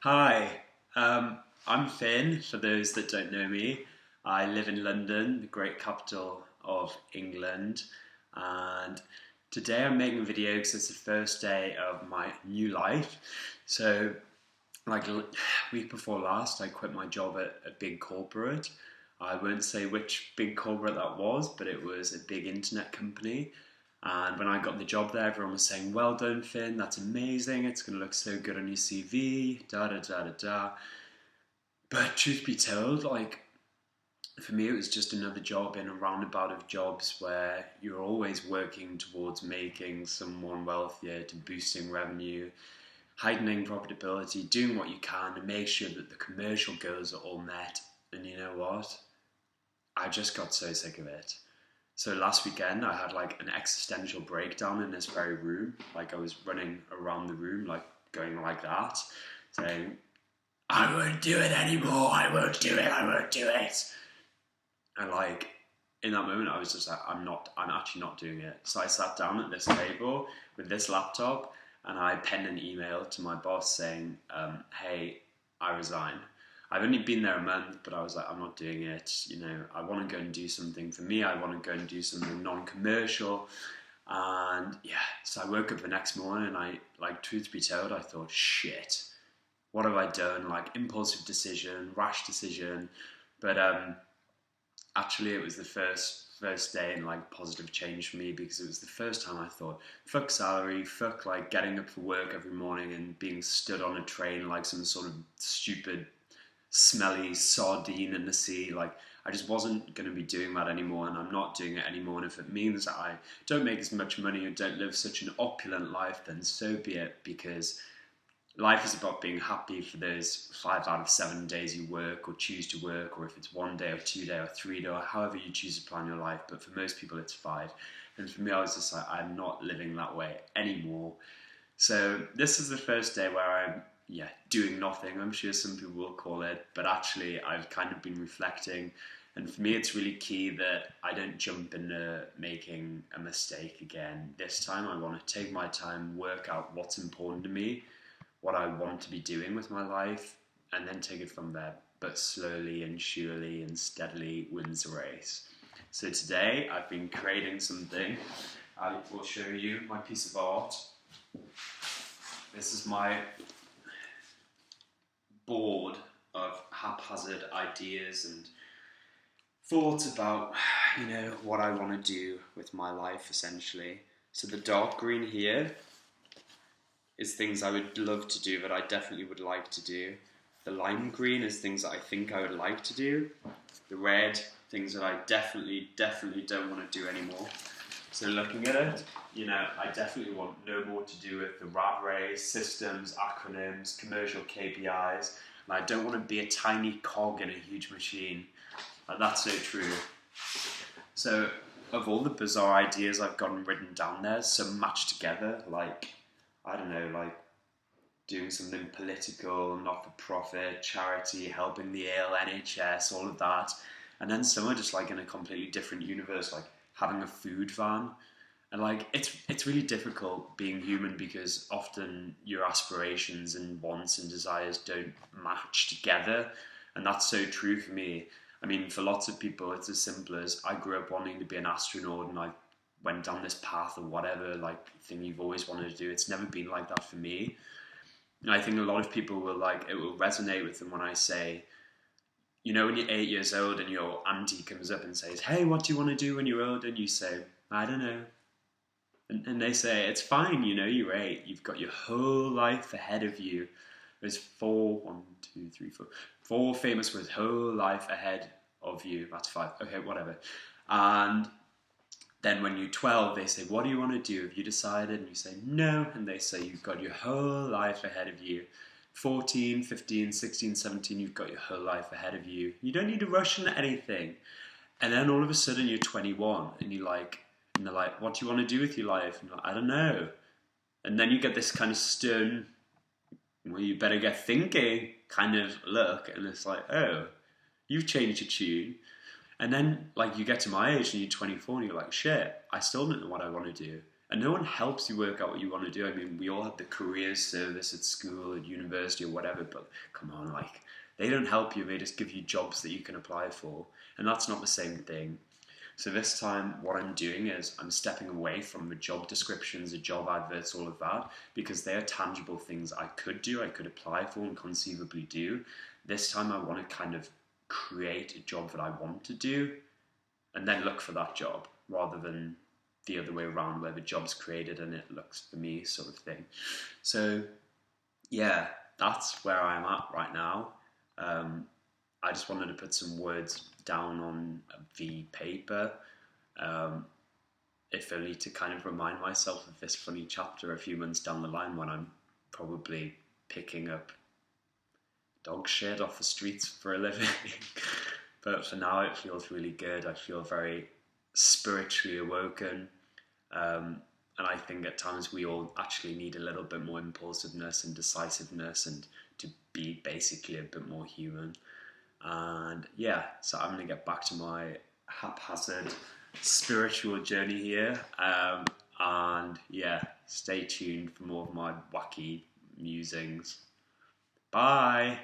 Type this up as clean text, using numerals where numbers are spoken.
Hi, I'm Finn, for those that don't know me. I live in London, the great capital of England, and today I'm making a video because it's the first day of my new life. So, like week before last, I quit my job at a big corporate. I won't say which big corporate that was, but it was a big internet company. And when I got the job there, everyone was saying, "Well done, Finn, that's amazing. It's going to look so good on your CV, da da da da da." But truth be told, for me, it was just another job in a roundabout of jobs where you're always working towards making someone wealthier, to boosting revenue, heightening profitability, doing what you can to make sure that the commercial goals are all met. And you know what? I just got so sick of it. So last weekend I had like an existential breakdown in this very room. Like I was running around the room, like going like that, saying, "I won't do it anymore, I won't do it, I won't do it." And like in that moment I was just like, I'm actually not doing it. So I sat down at this table with this laptop and I penned an email to my boss saying, "Hey, I resign." I've only been there a month, but I was like, I'm not doing it. I want to go and do something for me. I want to go and do something non-commercial. And yeah, so I woke up the next morning and truth be told, I thought, shit, what have I done? Like impulsive decision, rash decision. But actually it was the first day in like positive change for me, because it was the first time I thought, fuck salary, fuck like getting up for work every morning and being stood on a train like some sort of stupid smelly sardine in the sea. Like I just wasn't going to be doing that anymore, and I'm not doing it anymore. And if it means that I don't make as much money or don't live such an opulent life, then so be it, because life is about being happy for those 5 out of 7 days you work or choose to work, or if it's 1 day or 2 day or 3 day or however you choose to plan your life. But for most people it's 5, and for me I was just like, I'm not living that way anymore. So this is the first day where I'm doing nothing, I'm sure some people will call it, but actually I've kind of been reflecting, and for me it's really key that I don't jump into making a mistake again. This time I want to take my time, work out what's important to me, what I want to be doing with my life, and then take it from there, but slowly and surely and steadily wins the race. So today I've been creating something. I will show you my piece of art. This is my board of haphazard ideas and thoughts about, what I want to do with my life, essentially. So the dark green here is things I would love to do that I definitely would like to do. The lime green is things that I think I would like to do. The red, things that I definitely don't want to do anymore. So looking at it, I definitely want no more to do with the rat race, systems, acronyms, commercial KPIs, and I don't want to be a tiny cog in a huge machine. Like, that's so true. So of all the bizarre ideas I've gotten written down there, some match together, like, I don't know, like doing something political, not-for-profit, charity, helping the ill, NHS, all of that. And then some are just like in a completely different universe, like having a food van. And like it's really difficult being human, because often your aspirations and wants and desires don't match together. And that's so true for me. I mean, for lots of people it's as simple as, I grew up wanting to be an astronaut and I went down this path or whatever, like thing you've always wanted to do. It's never been like that for me. And I think a lot of people will it will resonate with them when I say, when you're 8 years old and your auntie comes up and says, "Hey, what do you want to do when you're older?" And you say, "I don't know." And they say, "It's fine, you're 8. You've got your whole life ahead of you." There's four famous words: whole life ahead of you. That's 5. Okay, whatever. And then when you're 12, they say, "What do you want to do? Have you decided?" And you say, "No." And they say, "You've got your whole life ahead of you." 14, 15, 16, 17, you've got your whole life ahead of you. You don't need to rush into anything. And then all of a sudden you're 21 and they're like, "What do you want to do with your life?" And you're like, "I don't know." And then you get this kind of stern, "Well, you better get thinking" kind of look. And it's like, oh, you've changed your tune. And then you get to my age and you're 24 and you're like, shit, I still don't know what I want to do. And no one helps you work out what you want to do. I mean, we all have the careers service at school, at university, or whatever, but come on, like, they don't help you, they just give you jobs that you can apply for. And that's not the same thing. So this time, what I'm doing is I'm stepping away from the job descriptions, the job adverts, all of that, because they are tangible things I could do, I could apply for and conceivably do. This time, I want to kind of create a job that I want to do and then look for that job rather than the other way around where the job's created and it looks for me, sort of thing. So, yeah, that's where I'm at right now. I just wanted to put some words down on the paper, if only to kind of remind myself of this funny chapter a few months down the line when I'm probably picking up dog shit off the streets for a living. But for now, it feels really good. I feel very spiritually awoken. And I think at times we all actually need a little bit more impulsiveness and decisiveness and to be basically a bit more human. And yeah, so I'm going to get back to my haphazard spiritual journey here. And yeah, stay tuned for more of my wacky musings. Bye!